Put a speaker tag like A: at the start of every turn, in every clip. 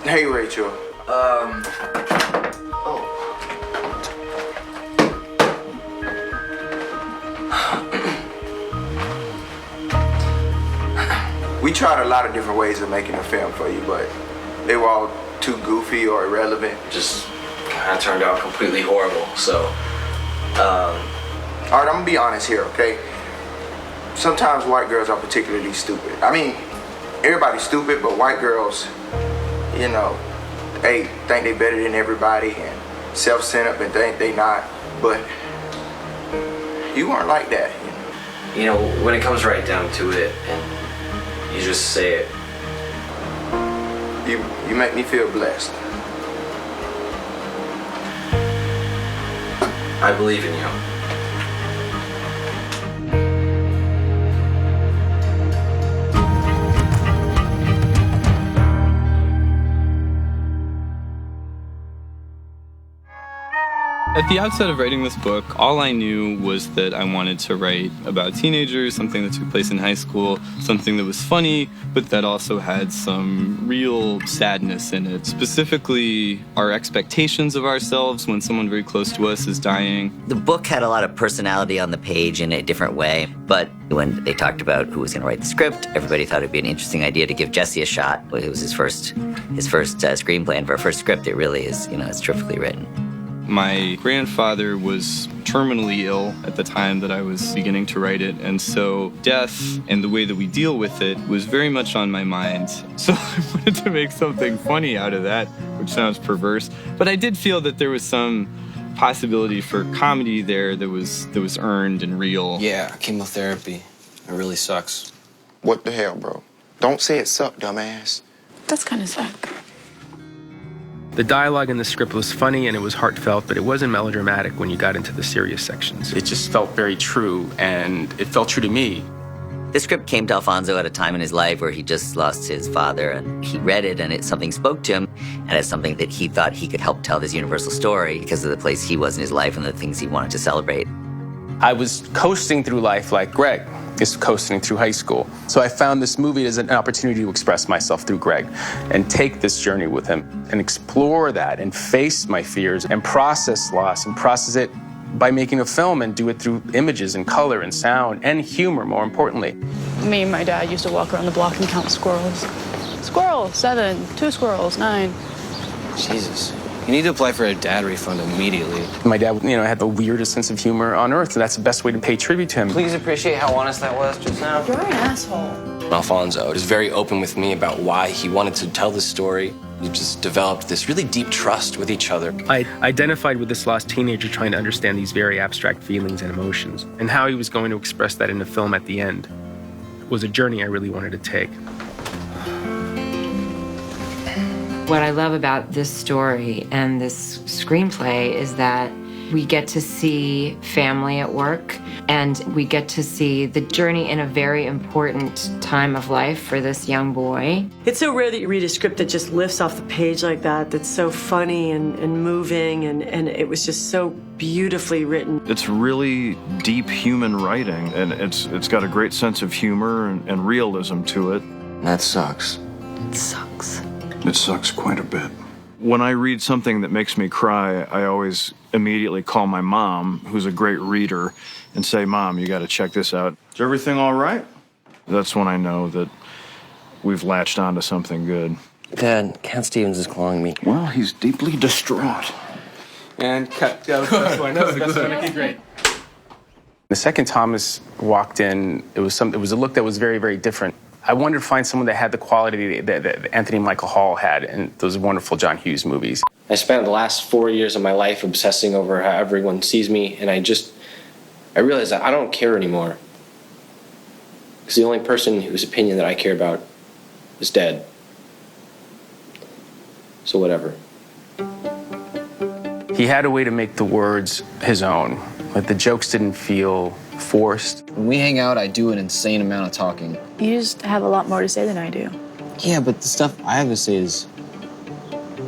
A: Hey, Rachel. We tried a lot of different ways of making a film for you, but they were all too goofy or irrelevant.
B: Just kind of turned out completely horrible, so.
A: All right, I'm gonna be honest here, okay? Sometimes white girls are particularly stupid. I mean, everybody's stupid, but white girls, you know, they think they better than everybody and self-centered and think they not, but you weren't like that.
B: You know, when it comes right down to it, and you just say it.
A: You make me feel blessed.
B: I believe in you.
C: At the outset of writing this book, all I knew was that I wanted to write about teenagers, something that took place in high school, something that was funny, but that also had some real sadness in it. Specifically, our expectations of ourselves when someone very close to us is dying.
D: The book had a lot of personality on the page in a different way, but when they talked about who was going to write the script, everybody thought it'd be an interesting idea to give Jesse a shot. It was his first screenplay, and for a first script, it really is, it's terrifically written.
C: My grandfather was terminally ill at the time that I was beginning to write it, and so death and the way that we deal with it was very much on my mind. So I wanted to make something funny out of that, which sounds perverse, but I did feel that there was some possibility for comedy there that was earned and real.
B: Yeah, chemotherapy. It really sucks.
A: What the hell, bro? Don't say it sucked, dumbass.
E: That's kind of sad.
F: The dialogue in the script was funny and it was heartfelt, but it wasn't melodramatic when you got into the serious sections.
G: It just felt very true, and it felt true to me.
D: The script came to Alfonso at a time in his life where he just lost his father, and he read it, and something spoke to him, and it's something that he thought he could help tell this universal story because of the place he was in his life and the things he wanted to celebrate.
G: I was coasting through life like Greg is coasting through high school. So I found this movie as an opportunity to express myself through Greg and take this journey with him and explore that and face my fears and process loss and process it by making a film and do it through images and color and sound and humor, more importantly.
E: Me and my dad used to walk around the block and count squirrels. Squirrel, 7, 2 squirrels, 9.
B: Jesus. You need to apply for a dad refund immediately.
G: My dad, had the weirdest sense of humor on earth, and that's the best way to pay tribute to him.
B: Please appreciate how honest that was just now.
E: You're an asshole.
B: Alfonso is very open with me about why he wanted to tell this story. We just developed this really deep trust with each other.
F: I identified with this lost teenager trying to understand these very abstract feelings and emotions, and how he was going to express that in the film at the end was a journey I really wanted to take.
H: What I love about this story and this screenplay is that we get to see family at work, and we get to see the journey in a very important time of life for this young boy.
I: It's so rare that you read a script that just lifts off the page like that, that's so funny and moving, and it was just so beautifully written.
J: It's really deep human writing, and it's got a great sense of humor and realism to it.
B: That sucks.
D: It sucks.
J: It sucks quite a bit. When I read something that makes me cry, I always immediately call my mom, who's a great reader, and say, Mom, you got to check this out. Is everything all right? That's when I know that we've latched onto something good.
B: Dad, Cat Stevens is calling me.
J: Well, he's deeply distraught.
G: And cut. That was the best one. That was the best one. Okay, great. The second Thomas walked in, it was a look that was very, very different. I wanted to find someone that had the quality that Anthony Michael Hall had in those wonderful John Hughes movies.
B: I spent the last 4 years of my life obsessing over how everyone sees me, and I realized that I don't care anymore. Because the only person whose opinion that I care about is dead. So whatever.
G: He had a way to make the words his own. Like the jokes didn't feel forced.
K: When we hang out, I do an insane amount of talking.
E: You just have a lot more to say than I do.
K: Yeah, but the stuff I have to say is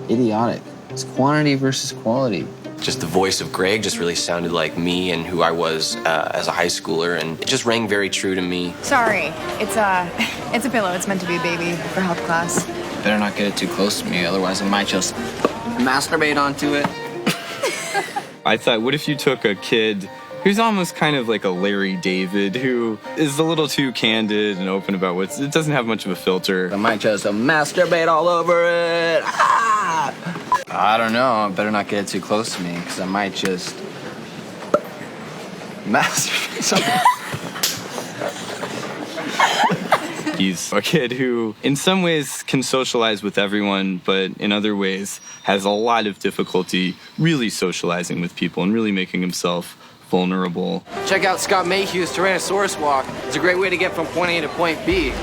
K: idiotic. It's quantity versus quality.
B: Just the voice of Greg just really sounded like me and who I was as a high schooler, and it just rang very true to me.
L: Sorry, it's a pillow. It's meant to be a baby for health class.
K: better not get it too close to me, otherwise I might just masturbate onto it.
C: I thought, what if you took a kid who's almost kind of like a Larry David, who is a little too candid and open about it doesn't have much of a filter.
K: I might just masturbate all over it. Ah! I don't know. I better not get it too close to me, because I might just masturbate.
C: He's a kid who, in some ways, can socialize with everyone, but in other ways has a lot of difficulty really socializing with people and really making himself vulnerable.
K: Check out Scott Mayhew's Tyrannosaurus Walk. It's a great way to get from point A to point B.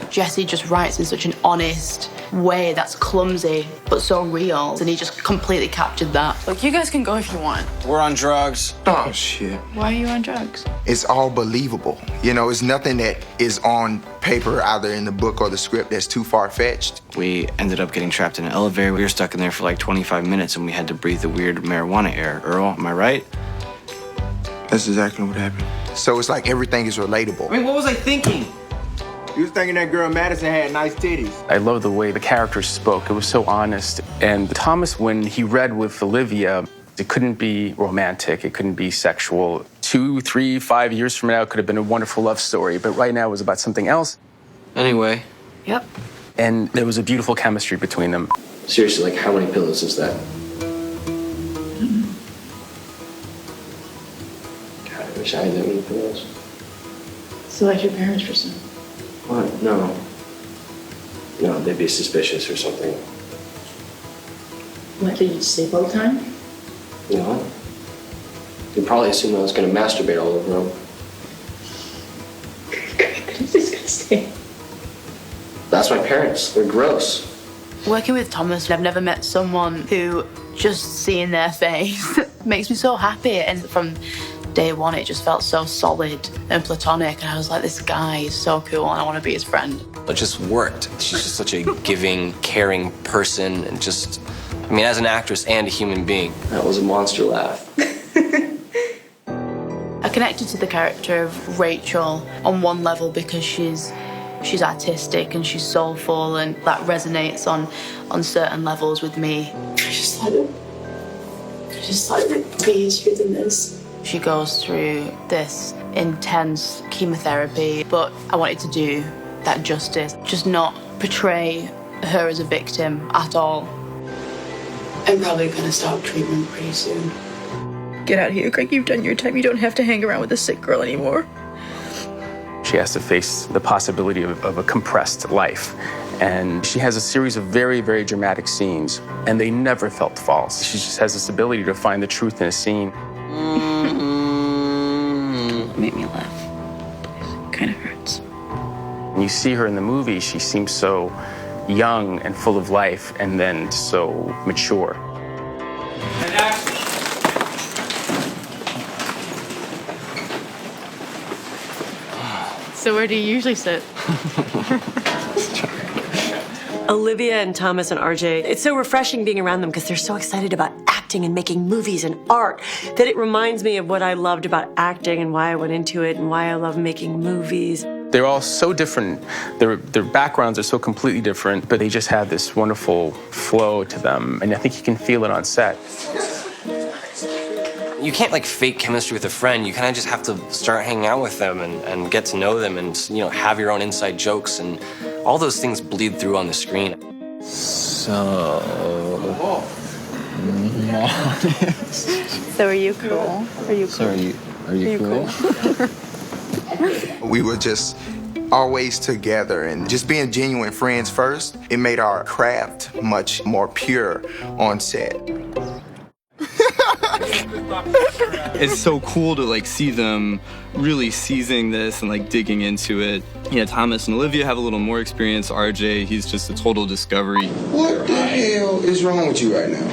E: Jesse just writes in such an honest way that's clumsy but so real, and he just completely captured that. Look, you guys can go if you want.
K: We're on drugs.
A: Oh, shit.
E: Why are you on drugs?
A: It's all believable. You know, it's nothing that is on paper, either in the book or the script, that's too far-fetched.
B: We ended up getting trapped in an elevator. We were stuck in there for like 25 minutes, and we had to breathe the weird marijuana air. Earl, am I right?
A: That's exactly what happened. So it's like everything is relatable.
K: I mean, what was I thinking?
A: You was thinking that girl Madison had nice titties.
G: I love the way the characters spoke. It was so honest. And Thomas, when he read with Olivia, it couldn't be romantic. It couldn't be sexual. 2, 3, 5 years from now, it could have been a wonderful love story. But right now, it was about something else.
B: Anyway.
E: Yep.
G: And there was a beautiful chemistry between them.
B: Seriously, like, how many pillows is that? God, I wish I had that many pillows.
E: So like your parents or something?
B: What? No. No, they'd be suspicious or something.
E: What, did you sleep all the time?
B: You know what? They'd probably assume I was going to masturbate all over them.
E: I'm just gonna stay.
B: That's my parents. They're gross.
E: Working with Thomas, I've never met someone who just seeing their face makes me so happy. And from day one, it just felt so solid and platonic. And I was like, this guy is so cool and I want to be his friend.
L: It just worked. She's just such a giving, caring person, and just, I mean, as an actress and a human being.
B: That was a monster laugh.
E: I connected to the character of Rachel on one level because she's artistic and she's soulful, and that resonates on certain levels with me. I just thought it would be easier than this. She goes through this intense chemotherapy, but I wanted to do that justice, just not portray her as a victim at all. I'm probably gonna stop treatment pretty soon. Get out of here, Greg. You've done your time. You don't have to hang around with a sick girl anymore.
G: She has to face the possibility of a compressed life. And she has a series of very, very dramatic scenes, and they never felt false. She just has this ability to find the truth in a scene.
E: Make me laugh. It kind of hurts.
G: When you see her in the movie, she seems so young and full of life, and then so mature.
E: So where do you usually sit?
I: Olivia and Thomas and RJ, it's so refreshing being around them because they're so excited about acting and making movies and art that it reminds me of what I loved about acting and why I went into it and why I love making movies.
G: They're all so different. Their backgrounds are so completely different, but they just have this wonderful flow to them, and I think you can feel it on set.
L: You can't like fake chemistry with a friend. You kind of just have to start hanging out with them and get to know them, and have your own inside jokes, and all those things bleed through on the screen.
K: So
E: So are you cool? Are you cool?
K: So are you cool?
A: We were just always together, and just being genuine friends first, it made our craft much more pure on set.
C: It's so cool to like see them really seizing this and like digging into it. Thomas and Olivia have a little more experience. RJ, he's just a total discovery.
A: What the hell is wrong with you right now?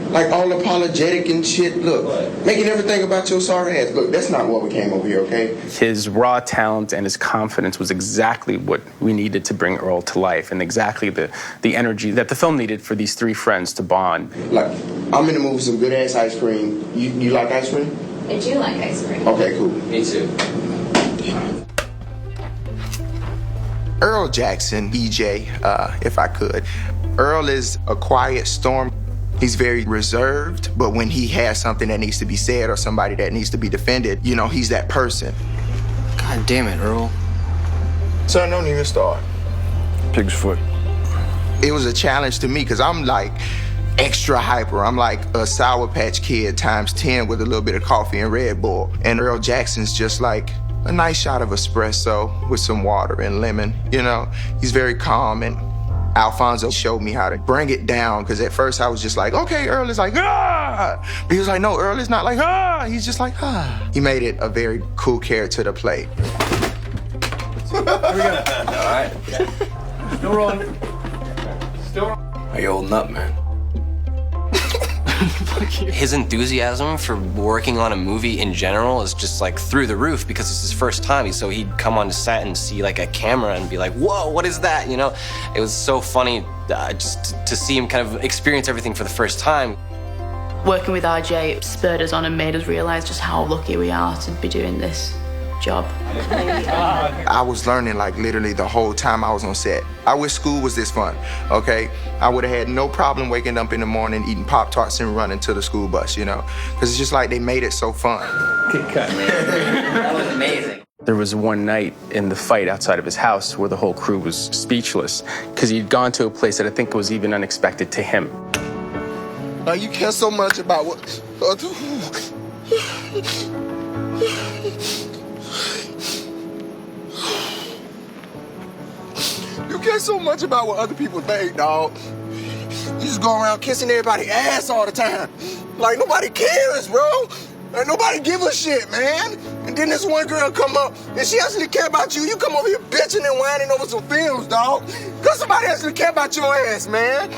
A: Like all apologetic and shit. Look, making everything about your sorry ass. Look, that's not what we came over here, okay?
G: His raw talent and his confidence was exactly what we needed to bring Earl to life, and exactly the energy that the film needed for these three friends to bond.
A: Like, I'm in the mood for some good ass ice cream. You like ice cream?
M: I do like ice cream.
A: Okay, cool.
L: Me too.
A: Earl Jackson, EJ, if I could. Earl is a quiet storm. He's very reserved, but when he has something that needs to be said or somebody that needs to be defended, you know, he's that person.
K: God damn it, Earl.
A: Son, don't even start.
J: Pig's foot.
A: It was a challenge to me because I'm like extra hyper. I'm like a Sour Patch Kid times 10 with a little bit of coffee and Red Bull. And Earl Jackson's just like a nice shot of espresso with some water and lemon, you know? He's very calm, and Alfonso showed me how to bring it down, because at first I was just like, okay, Earl is like, ah! But he was like, no, Earl is not like, ah! He's just like, ah. He made it a very cool character to play.
K: Here we go. All right. Still rolling. Still rolling. How you holding up, man?
L: His enthusiasm for working on a movie in general is just like through the roof because it's his first time. So he'd come on to set and see like a camera and be like, whoa, what is that? You know, it was so funny just to see him kind of experience everything for the first time.
E: Working with RJ spurred us on and made us realize just how lucky we are to be doing this job.
A: I was learning like literally the whole time I was on set. I wish school was this fun, okay? I would have had no problem waking up in the morning, eating Pop-Tarts and running to the school bus, you know? Because it's just like they made it so fun.
D: Good cut, man. That was amazing.
G: There was one night in the fight outside of his house where the whole crew was speechless because he'd gone to a place that I think was even unexpected to him.
A: You care so much about what... You care so much about what other people think, dog. You just go around kissing everybody's ass all the time. Like, nobody cares, bro. Like, nobody give a shit, man. And then this one girl come up, and she actually care about you. You come over here bitching and whining over some films, dog. Because somebody actually care about your ass, man.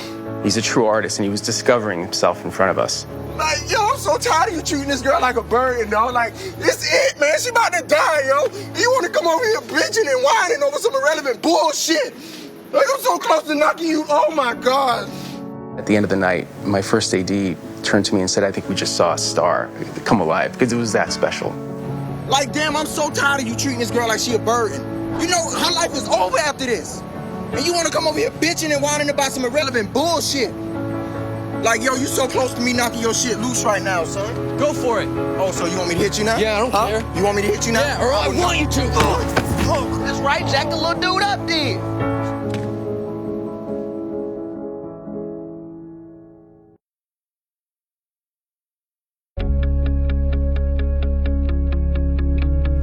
G: He's a true artist, and he was discovering himself in front of us.
A: Like, yo, I'm so tired of you treating this girl like a bird, dog. Like, it's it, man. She about to die, yo. You want to come over here bitching and whining over some irrelevant bullshit. Like, I'm so close to knocking you. Oh, my God.
G: At the end of the night, my first AD turned to me and said, I think we just saw a star come alive, because it was that special.
A: Like, damn, I'm so tired of you treating this girl like she a burden. You know, her life is over after this. And you want to come over here bitching and whining about some irrelevant bullshit. Like, yo, you so close to me knocking your shit loose right now, son.
K: Go for it.
A: Oh, so you want me to hit you now?
K: Yeah, I don't care.
A: You want me to hit you now?
K: Yeah, Earl, I want you to.
A: That's right, Jack the little dude up there.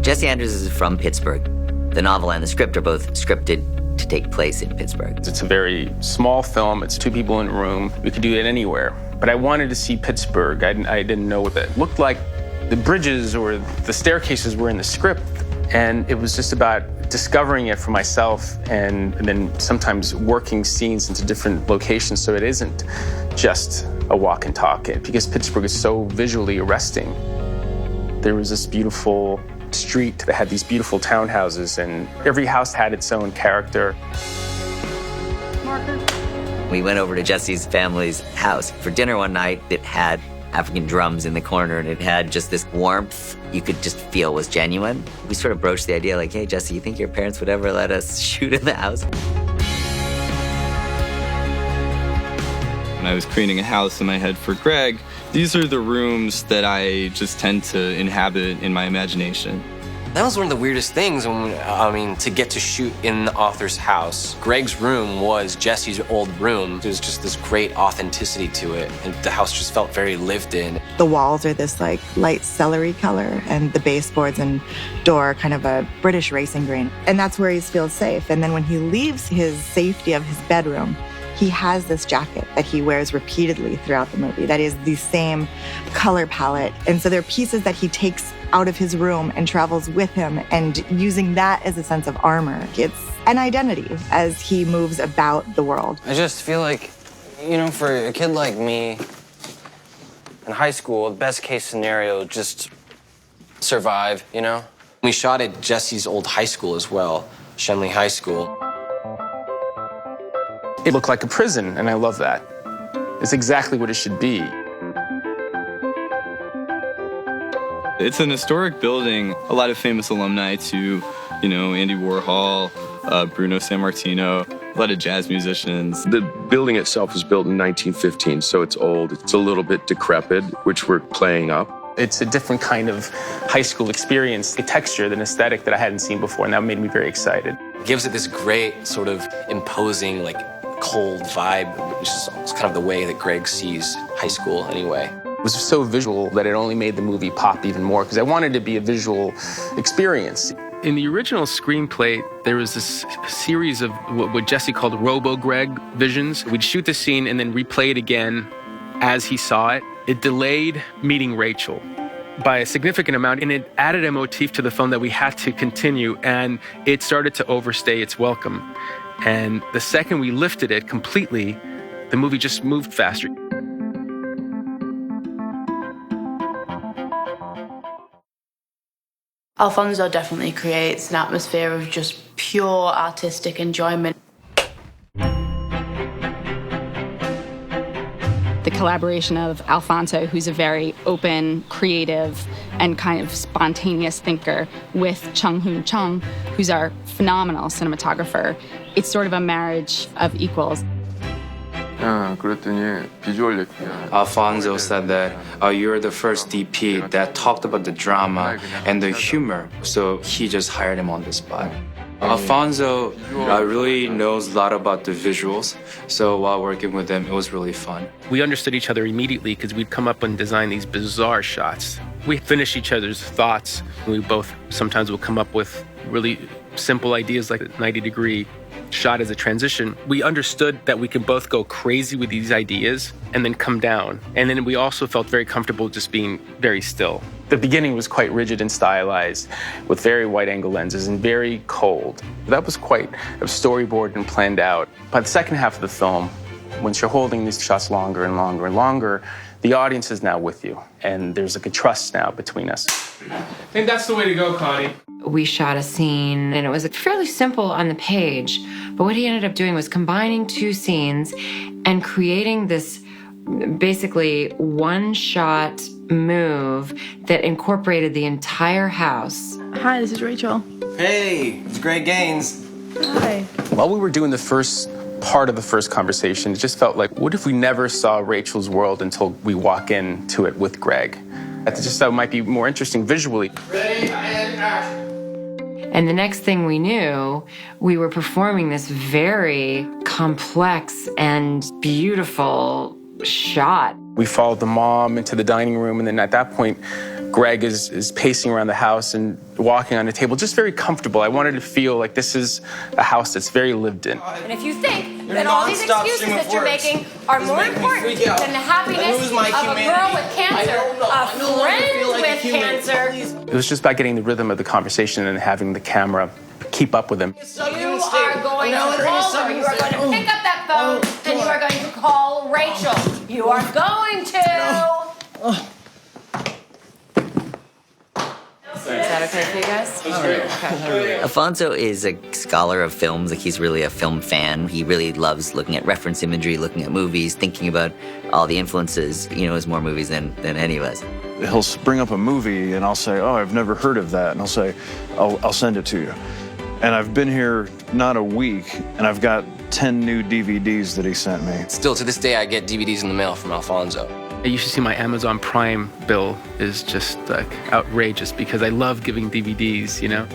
D: Jesse Andrews is from Pittsburgh. The novel and the script are both scripted to take place in Pittsburgh.
G: It's a very small film. It's two people in a room. We could do it anywhere. But I wanted to see Pittsburgh. I didn't know what that looked like. The bridges or the staircases were in the script, and it was just about discovering it for myself and then sometimes working scenes into different locations so it isn't just a walk and talk. Because Pittsburgh is so visually arresting. There was this beautiful street that had these beautiful townhouses, and every house had its own character.
D: We went over to Jesse's family's house for dinner one night. It had African drums in the corner, and it had just this warmth you could just feel was genuine. We sort of broached the idea like, hey, Jesse, you think your parents would ever let us shoot in the house?
C: When I was creating a house in my head for Greg, these are the rooms that I just tend to inhabit in my imagination.
L: That was one of the weirdest things to get to shoot in the author's house. Greg's room was Jesse's old room. There was just this great authenticity to it, and the house just felt very lived in.
M: The walls are this like light celery color, and the baseboards and door kind of a British racing green. And that's where he feels safe. And then when he leaves his safety of his bedroom, he has this jacket that he wears repeatedly throughout the movie that is the same color palette. And so there are pieces that he takes out of his room and travels with him, and using that as a sense of armor. It's an identity as he moves about the world.
K: I just feel like, you know, for a kid like me in high school, the best case scenario, just survive, you know?
L: We shot at Jesse's old high school as well, Shenley High School.
G: It looked like a prison, and I love that. It's exactly what it should be.
C: It's an historic building, a lot of famous alumni too, Andy Warhol, Bruno Sammartino, a lot of jazz musicians.
N: The building itself was built in 1915, so it's old. It's a little bit decrepit, which we're playing up.
F: It's a different kind of high school experience, a texture, an aesthetic that I hadn't seen before, and that made me very excited.
L: It gives it this great sort of imposing, like cold vibe, which is kind of the way that Greg sees high school anyway.
F: It was so visual that it only made the movie pop even more because I wanted it to be a visual experience. In the original screenplay, there was this series of what Jesse called Robo-Greg visions. We'd shoot the scene and then replay it again as he saw it. It delayed meeting Rachel by a significant amount, and it added a motif to the film that we had to continue, and it started to overstay its welcome. And the second we lifted it completely, the movie just moved faster.
E: Alfonso definitely creates an atmosphere of just pure artistic enjoyment.
O: The collaboration of Alfonso, who's a very open, creative, and kind of spontaneous thinker, with Chung Hoon Chung, who's our phenomenal cinematographer. It's sort of a marriage of equals.
P: Alfonso said that you're the first DP that talked about the drama and the humor, so he just hired him on the spot. Alfonso really knows a lot about the visuals, so while working with him, it was really fun.
F: We understood each other immediately because we'd come up and design these bizarre shots. We finish each other's thoughts. We both sometimes will come up with really simple ideas like a 90-degree shot as a transition. We understood that we could both go crazy with these ideas and then come down. And then we also felt very comfortable just being very still. The beginning was quite rigid and stylized with very wide-angle lenses and very cold. That was quite storyboarded and planned out. By the second half of the film, once you're holding these shots longer and longer and longer, the audience is now with you, and there's like a trust now between us. I think that's the way to go, Connie.
H: We shot a scene, and it was fairly simple on the page, but what he ended up doing was combining two scenes and creating this basically one-shot move that incorporated the entire house.
E: Hi, this is Rachel.
K: Hey, it's Greg Gaines.
E: Hi.
F: While we were doing the first part of the first conversation, it just felt like, what if we never saw Rachel's world until we walk into it with Greg? I just thought it might be more interesting visually.
K: Ready, and action.
H: And the next thing we knew, we were performing this very complex and beautiful shot.
F: We followed the mom into the dining room, and then at that point, Greg is pacing around the house and walking on a table, just very comfortable. I wanted to feel like this is a house that's very lived in.
Q: And if you think that all these excuses that you're making are more important than the happiness of a girl with cancer, a friend with cancer.
F: It was just about getting the rhythm of the conversation and having the camera keep up with him.
Q: You are going to call her. You are going to pick up that phone and you are going to call Rachel. You are going to.
H: Is that okay for you guys?
D: Okay. Alfonso is a scholar of films. Like, he's really a film fan. He really loves looking at reference imagery, looking at movies, thinking about all the influences. He knows more movies than any of us.
J: He'll bring up a movie and I'll say, oh, I've never heard of that. And I'll say, I'll send it to you. And I've been here not a week and I've got 10 new DVDs that he sent me.
L: Still, to this day, I get DVDs in the mail from Alfonso.
F: You should see my Amazon Prime bill is just like outrageous because I love giving DVDs, you know?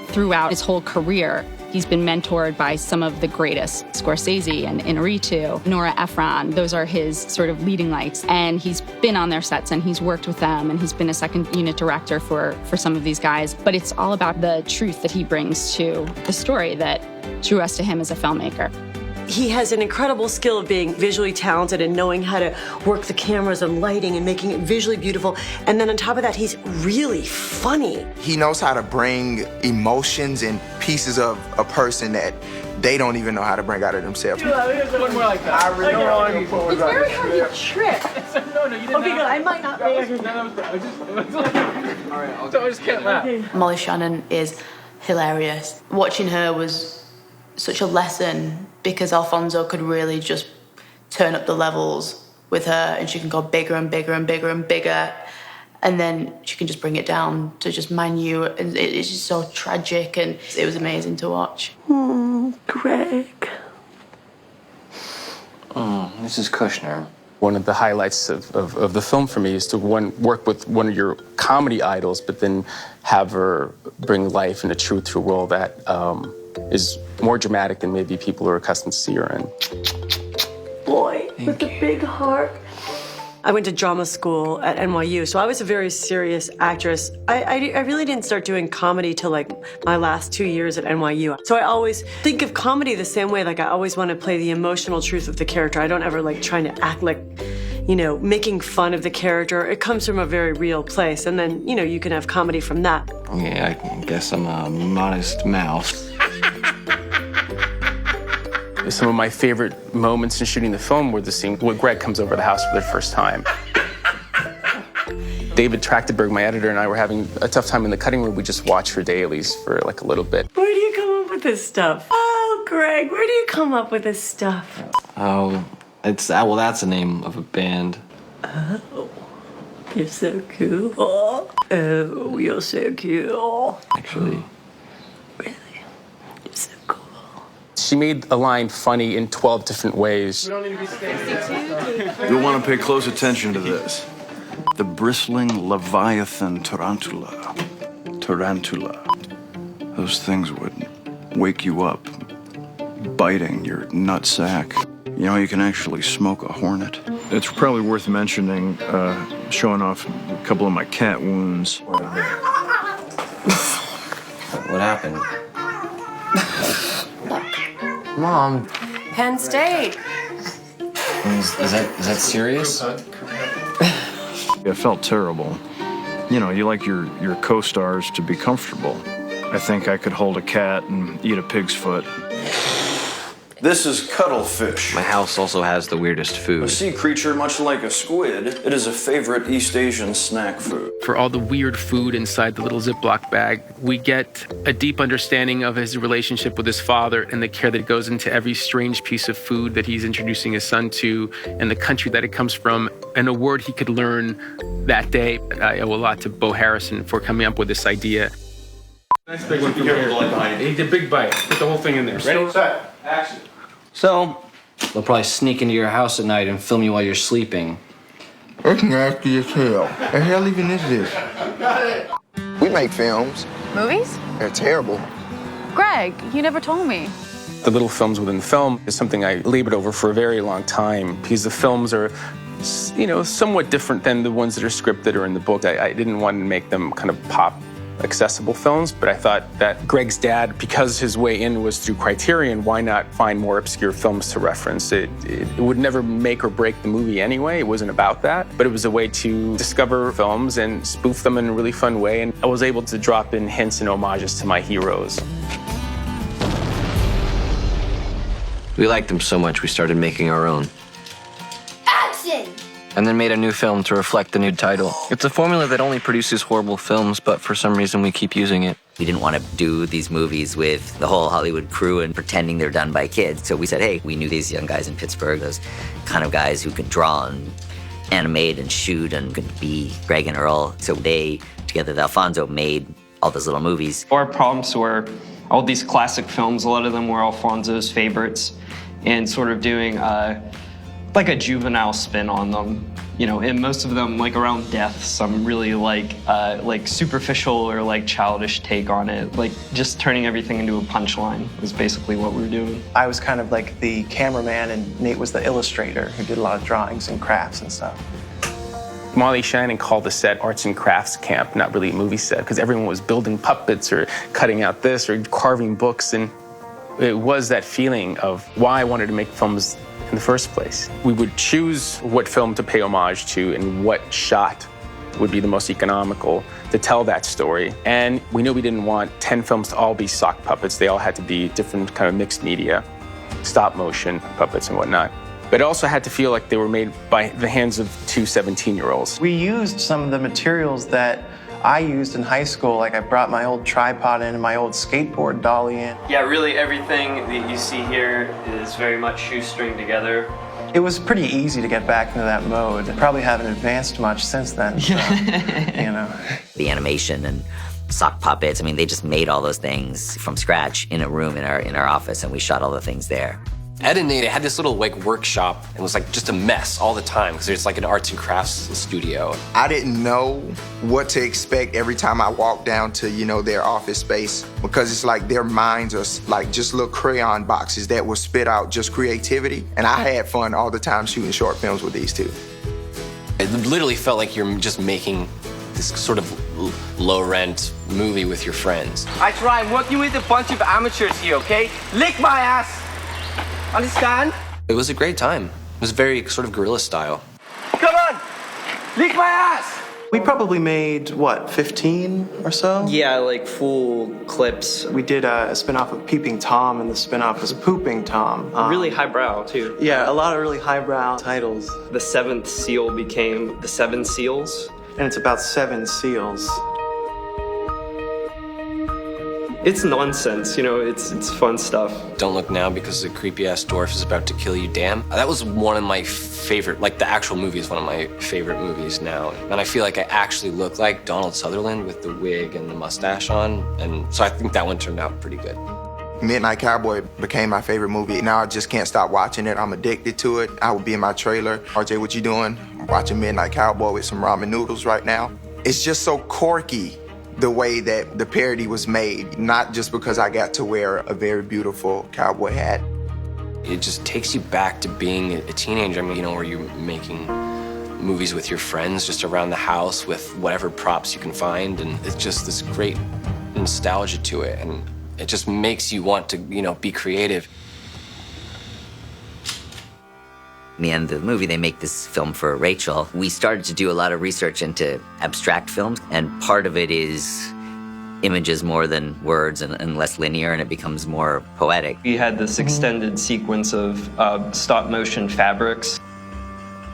O: Throughout his whole career, he's been mentored by some of the greatest, Scorsese and Inarritu, Nora Ephron. Those are his sort of leading lights. And he's been on their sets and he's worked with them and he's been a second unit director for some of these guys. But it's all about the truth that he brings to the story that drew us to him as a filmmaker.
I: He has an incredible skill of being visually talented and knowing how to work the cameras and lighting and making it visually beautiful. And then on top of that, he's really funny.
A: He knows how to bring emotions and pieces of a person that they don't even know how to bring out of themselves.
I: One more like that.
A: I really want
I: It's very hard to trip.
F: No, you didn't.
I: Okay, good. I might not be.
F: All right, I just can't laugh.
E: Molly Shannon is hilarious. Watching her was such a lesson because Alfonso could really just turn up the levels with her and she can go bigger and bigger and bigger and bigger. And then she can just bring it down to just minute, and it's just so tragic, and it was amazing to watch.
I: Greg.
K: Mrs. Kushner.
G: One of the highlights of the film for me is to work with one of your comedy idols, but then have her bring life and the truth to a role that is more dramatic than maybe people are accustomed to see her in.
I: Boy, with the big heart. I went to drama school at NYU, so I was a very serious actress. I really didn't start doing comedy till like my last 2 years at NYU. So I always think of comedy the same way, like I always want to play the emotional truth of the character. I don't ever like trying to act like, you know, making fun of the character. It comes from a very real place, and then, you know, you can have comedy from that.
K: Yeah, I guess I'm a modest mouse.
G: Some of my favorite moments in shooting the film were the scene where Greg comes over the house for the first time. David Trachtenberg, my editor, and I were having a tough time in the cutting room. We just watched her dailies for like a little bit.
I: Where do you come up with this stuff? Oh, Greg, where do you come up with this stuff?
K: Oh, well, that's the name of a band.
I: Oh, you're so cool. Oh, you're so cool.
K: Actually.
G: She made a line funny in 12 different ways.
J: You'll want to pay close attention to this. The bristling Leviathan tarantula. Those things would wake you up, biting your nutsack. You know, you can actually smoke a hornet. It's probably worth mentioning, showing off a couple of my cat wounds.
K: What happened? Mom.
Q: Penn State.
K: Is that serious?
J: It felt terrible. You know, you like your co-stars to be comfortable. I think I could hold a cat and eat a pig's foot. This is cuttlefish.
K: My house also has the weirdest food.
J: A sea creature much like a squid. It is a favorite East Asian snack food.
F: For all the weird food inside the little Ziploc bag, we get a deep understanding of his relationship with his father and the care that goes into every strange piece of food that he's introducing his son to, and the country that it comes from, and a word he could learn that day. I owe a lot to Bo Harrison for coming up with this idea.
B: Nice big one. Eat the big bite. Put the whole thing in there. Ready?
F: Set. Action.
K: So, they'll probably sneak into your house at night and film you while you're sleeping.
A: It's nasty as hell. The hell even is this? We make films.
O: Movies?
A: They're terrible.
O: Greg, you never told me.
G: The little films within the film is something I labored over for a very long time, because the films are, you know, somewhat different than the ones that are scripted or in the book. I didn't want to make them kind of pop accessible films, but I thought that Greg's dad, because his way in was through Criterion, why not find more obscure films to reference? It would never make or break the movie anyway. It wasn't about that, but it was a way to discover films and spoof them in a really fun way, and I was able to drop in hints and homages to my heroes.
K: We liked them so much we started making our own.
Q: Action!
K: And then made a new film to reflect the new title. It's a formula that only produces horrible films, but for some reason we keep using it.
D: We didn't want to do these movies with the whole Hollywood crew and pretending they're done by kids. So we said, hey, we knew these young guys in Pittsburgh, those kind of guys who could draw and animate and shoot and could be Greg and Earl. So they, together with Alfonso, made all those little movies.
R: Our prompts were all these classic films. A lot of them were Alfonso's favorites, and sort of doing like a juvenile spin on them, you know, and most of them like around death, some really like superficial or like childish take on it, like just turning everything into a punchline was basically what we were doing.
S: I was kind of like the cameraman and Nate was the illustrator who did a lot of drawings and crafts and stuff.
G: Molly Shannon called the set arts and crafts camp, not really a movie set, because everyone was building puppets or cutting out this or carving books, and it was that feeling of why I wanted to make films in the first place. We would choose what film to pay homage to and what shot would be the most economical to tell that story. And we knew we didn't want 10 films to all be sock puppets. They all had to be different kind of mixed media, stop motion puppets and whatnot. But it also had to feel like they were made by the hands of two 17-year-olds.
S: We used some of the materials that I used in high school. Like I brought my old tripod in and my old skateboard dolly in.
R: Yeah, really everything that you see here is very much shoestring together.
S: It was pretty easy to get back into that mode. Probably haven't advanced much since then, so, you know.
D: The animation and sock puppets, I mean, they just made all those things from scratch in a room in our office, and we shot all the things there.
L: Ed and Nate had this little workshop, and it was just a mess all the time because there's an arts and crafts studio.
A: I didn't know what to expect every time I walked down to, their office space, because it's like their minds are just little crayon boxes that will spit out just creativity. And I had fun all the time shooting short films with these two.
L: It literally felt like you're just making this sort of low-rent movie with your friends.
T: I try. I'm working with a bunch of amateurs here, okay? Lick my ass! Understand?
L: It was a great time. It was very sort of guerrilla style.
T: Come on! Lick my ass!
S: We probably made, 15 or so?
R: Yeah, full clips.
S: We did a spin-off of Peeping Tom, and the spin-off was Pooping Tom.
R: Really highbrow, too.
S: Yeah, a lot of really highbrow titles.
R: The seventh seal became the Seven Seals.
S: And it's about 7 seals.
R: It's nonsense, it's fun stuff.
L: Don't Look Now Because the Creepy-Ass Dwarf is About to Kill You, Damn. That was one of my favorite, the actual movie is one of my favorite movies now. And I feel like I actually look like Donald Sutherland with the wig and the mustache on. And so I think that one turned out pretty good.
A: Midnight Cowboy became my favorite movie. Now I just can't stop watching it. I'm addicted to it. I would be in my trailer. RJ, what you doing? I'm watching Midnight Cowboy with some ramen noodles right now. It's just so quirky, the way that the parody was made, not just because I got to wear a very beautiful cowboy hat.
L: It just takes you back to being a teenager, where you're making movies with your friends just around the house with whatever props you can find, and it's just this great nostalgia to it, and it just makes you want to, be creative.
D: In the end of the movie, they make this film for Rachel. We started to do a lot of research into abstract films, and part of it is images more than words and less linear, and it becomes more poetic.
R: We had this extended sequence of stop-motion fabrics.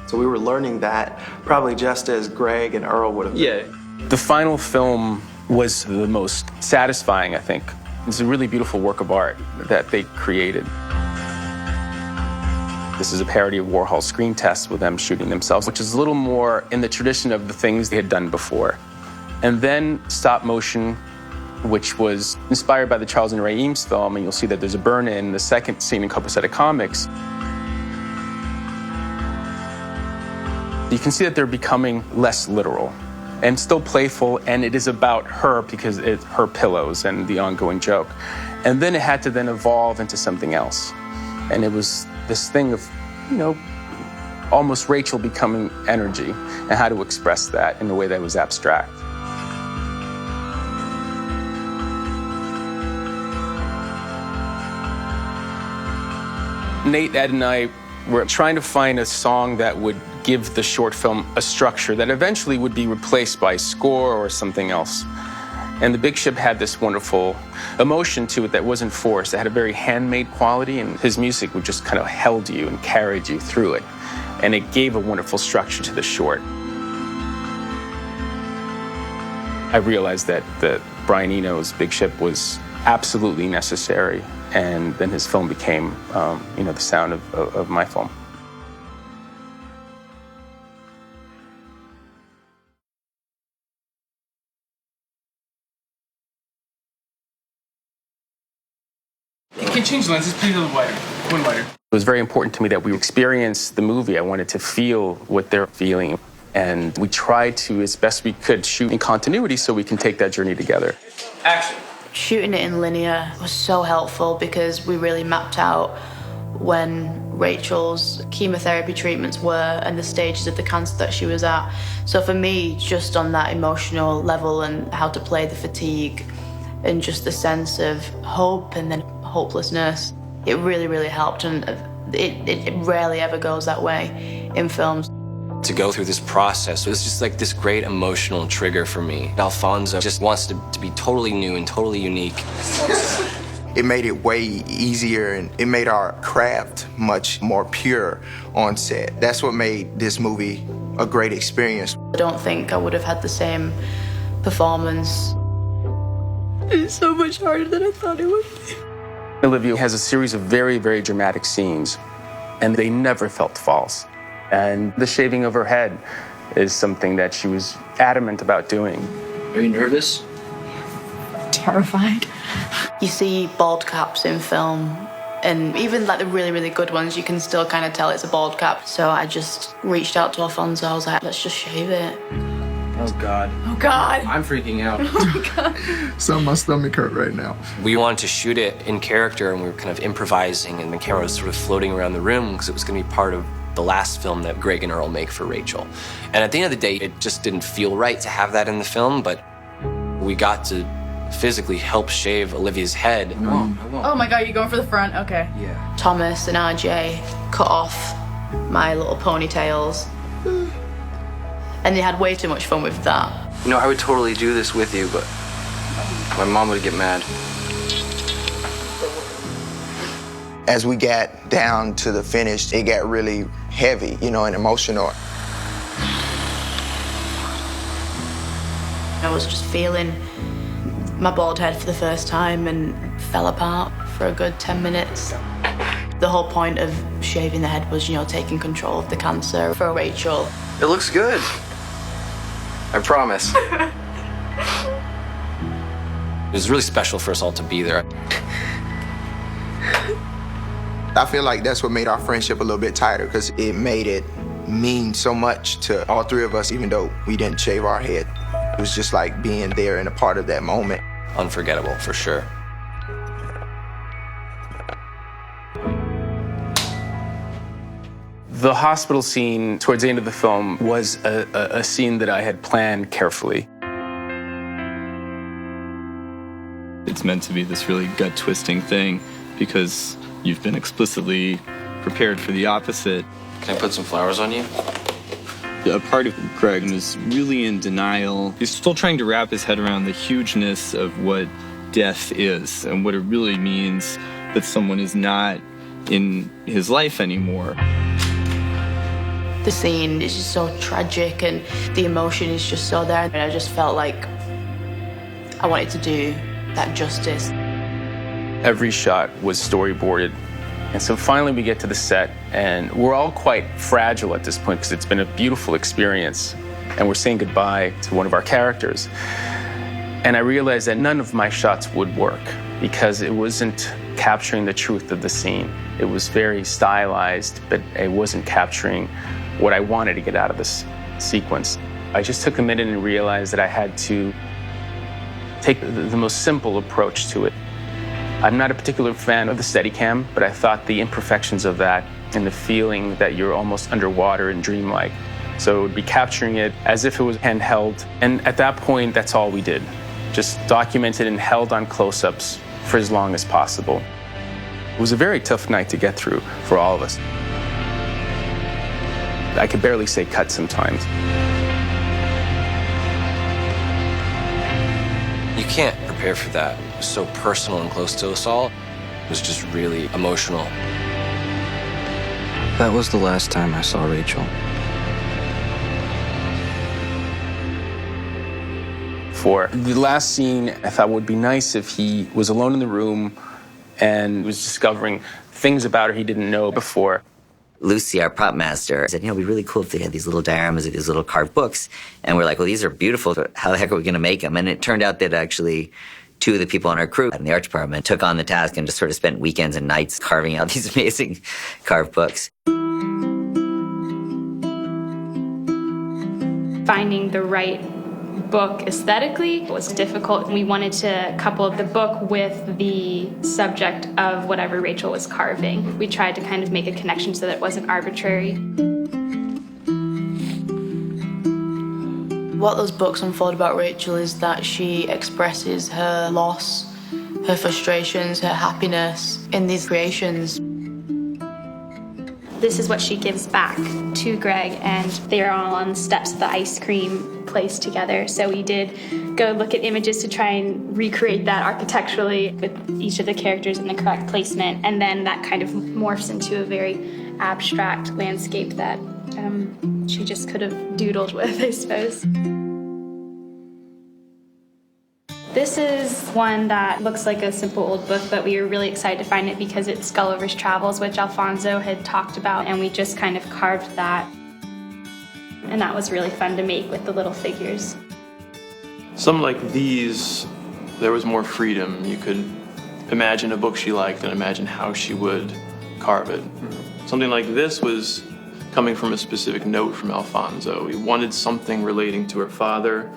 S: So we were learning that probably just as Greg and Earl would have been.
G: Yeah. The final film was the most satisfying, I think. It's a really beautiful work of art that they created. This is a parody of Warhol's Screen Test with them shooting themselves, which is a little more in the tradition of the things they had done before. And then stop motion, which was inspired by the Charles and Ray Eames film, and you'll see that there's a burn-in in the second scene in Copacetic Comics. You can see that they're becoming less literal and still playful, and it is about her because it's her pillows and the ongoing joke. And then it had to then evolve into something else. And it was this thing of, almost Rachel becoming energy and how to express that in a way that was abstract. Nate, Ed, and I were trying to find a song that would give the short film a structure that eventually would be replaced by score or something else. And The Big Ship had this wonderful emotion to it that wasn't forced. It had a very handmade quality, and his music would just kind of held you and carried you through it. And it gave a wonderful structure to the short. I realized that Brian Eno's Big Ship was absolutely necessary, and then his film became, the sound of my film.
T: You can change lenses, please, a little wider. One wider.
G: It was very important to me that we experience the movie. I wanted to feel what they're feeling. And we tried to, as best we could, shoot in continuity so we can take that journey together.
T: Action.
E: Shooting it in linear was so helpful because we really mapped out when Rachel's chemotherapy treatments were and the stages of the cancer that she was at. So for me, just on that emotional level and how to play the fatigue and just the sense of hope and then hopelessness, it really, really helped. And it rarely ever goes that way in films.
L: To go through this process, it was just like this great emotional trigger for me. Alfonso just wants to be totally new and totally unique.
A: It made it way easier, and it made our craft much more pure on set. That's what made this movie a great experience.
E: I don't think I would have had the same performance.
I: It's so much harder than I thought it would be.
G: Olivia has a series of very, very dramatic scenes. and they never felt false. And the shaving of her head is something that she was adamant about doing.
B: Are you nervous?
E: Terrified. You see bald caps in film, and even like the really, really good ones, you can still kind of tell it's a bald cap. So I just reached out to Alfonso. I was like, let's just shave it.
B: Oh, God.
E: Oh, God.
B: I'm freaking out.
A: Some of my stomach hurt right now.
L: We wanted to shoot it in character, and we were kind of improvising, and the camera was sort of floating around the room because it was going to be part of the last film that Greg and Earl make for Rachel. And at the end of the day, it just didn't feel right to have that in the film, but we got to physically help shave Olivia's head.
E: Oh my God, you're going for the front? Okay.
B: Yeah.
E: Thomas and RJ cut off my little ponytails. And they had way too much fun with that.
B: You know, I would totally do this with you, but my mom would get mad.
A: As we got down to the finish, it got really heavy, you know, and emotional.
E: I was just feeling my bald head for the first time and fell apart for a good 10 minutes. The whole point of shaving the head was, you know, taking control of the cancer for Rachel.
B: It looks good. I promise.
L: It was really special for us all to be there.
A: I feel like that's what made our friendship a little bit tighter, because it made it mean so much to all three of us, even though we didn't shave our head. It was just like being there and a part of that moment.
L: Unforgettable, for sure.
G: The hospital scene towards the end of the film was a scene that I had planned carefully.
C: It's meant to be this really gut-twisting thing because you've been explicitly prepared for the opposite.
B: Can I put some flowers on you?
C: A part of Greg is really in denial. He's still trying to wrap his head around the hugeness of what death is and what it really means that someone is not in his life anymore.
E: The scene is just so tragic and the emotion is just so there. And I just felt like I wanted to do that justice.
G: Every shot was storyboarded. And so finally we get to the set, and we're all quite fragile at this point because it's been a beautiful experience. And we're saying goodbye to one of our characters. And I realized that none of my shots would work because it wasn't capturing the truth of the scene. It was very stylized, but it wasn't capturing what I wanted to get out of this sequence. I just took a minute and realized that I had to take the most simple approach to it. I'm not a particular fan of the Steadicam, but I thought the imperfections of that and the feeling that you're almost underwater and dreamlike. So it would be capturing it as if it was handheld. And at that point, that's all we did. Just documented and held on close-ups for as long as possible. It was a very tough night to get through for all of us. I could barely say cut sometimes.
L: You can't prepare for that. It was so personal and close to us all. It was just really emotional.
P: That was the last time I saw Rachel.
G: For the last scene, I thought it would be nice if he was alone in the room and was discovering things about her he didn't know before.
D: Lucy, our prop master, said, you know, it'd be really cool if they had these little dioramas of these little carved books. And we're like, well, these are beautiful, but how the heck are we going to make them? And it turned out that actually two of the people on our crew in the art department took on the task and just sort of spent weekends and nights carving out these amazing carved books.
U: Finding the right book aesthetically was difficult. We wanted to couple the book with the subject of whatever Rachel was carving. We tried to kind of make a connection so that it wasn't arbitrary.
E: What those books unfold about Rachel is that she expresses her loss, her frustrations, her happiness in these creations.
U: This is what she gives back to Greg, and they are all on the steps of the ice cream place together. So we did go look at images to try and recreate that architecturally with each of the characters in the correct placement, and then that kind of morphs into a very abstract landscape that she just could have doodled with, I suppose. This is one that looks like a simple old book, but we were really excited to find it because it's Gulliver's Travels, which Alfonso had talked about, and we just kind of carved that. And that was really fun to make with the little figures.
M: Some like these, there was more freedom. You could imagine a book she liked and imagine how she would carve it. Something like this was coming from a specific note from Alfonso. We wanted something relating to her father.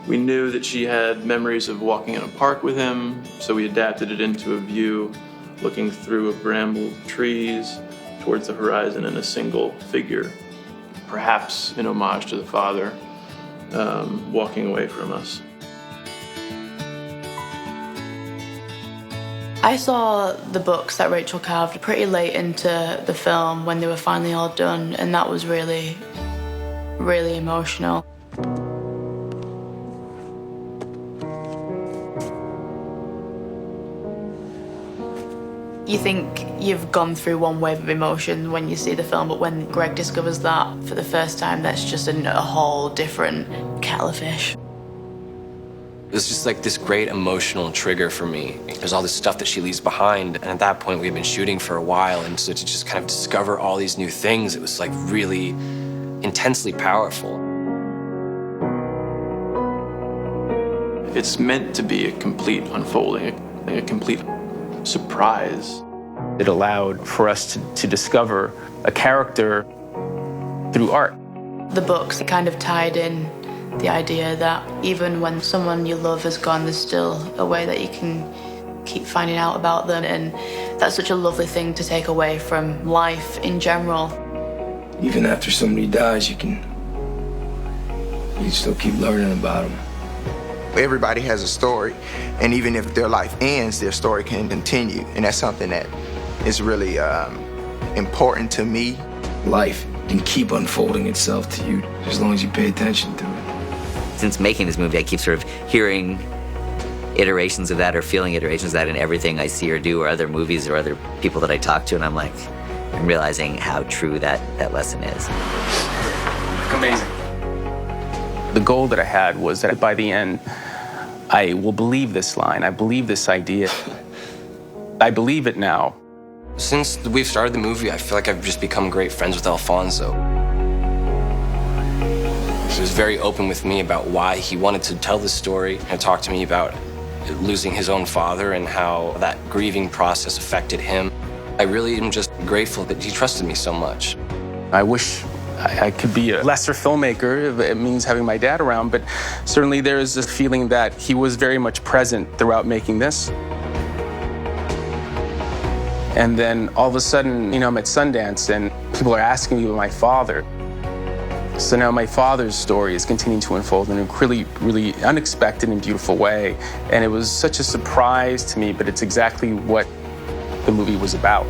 M: We knew that she had memories of walking in a park with him, so we adapted it into a view looking through a bramble of trees towards the horizon in a single figure, perhaps in homage to the father walking away from us.
E: I saw the books that Rachel carved pretty late into the film when they were finally all done, and that was really, really emotional. You think you've gone through one wave of emotion when you see the film, but when Greg discovers that for the first time, that's just a whole different kettle of fish.
L: It was just like this great emotional trigger for me. There's all this stuff that she leaves behind, and at that point we had been shooting for a while, and so to just kind of discover all these new things, it was like really intensely powerful.
M: It's meant to be a complete unfolding, a complete surprise.
G: It allowed for us to discover a character through art.
E: The books kind of tied in the idea that even when someone you love has gone, there's still a way that you can keep finding out about them, and that's such a lovely thing to take away from life in general.
V: Even after somebody dies, you can still keep learning about them.
A: Everybody has a story, and even if their life ends, their story can continue, and that's something that is really important to me.
V: Life can keep unfolding itself to you as long as you pay attention to it.
D: Since making this movie, I keep sort of hearing iterations of that or feeling iterations of that in everything I see or do or other movies or other people that I talk to, and I'm realizing how true that lesson is.
G: Amazing. The goal that I had was that by the end, I will believe this line, I believe this idea. I believe it now.
L: Since we've started the movie, I feel like I've just become great friends with Alfonso. He was very open with me about why he wanted to tell this story and talk to me about losing his own father and how that grieving process affected him. I really am just grateful that he trusted me so much.
G: I wish I could be a lesser filmmaker if it means having my dad around, but certainly there is this feeling that he was very much present throughout making this. And then all of a sudden, I'm at Sundance and people are asking me about my father. So now my father's story is continuing to unfold in a really, really unexpected and beautiful way. And it was such a surprise to me, but it's exactly what the movie was about.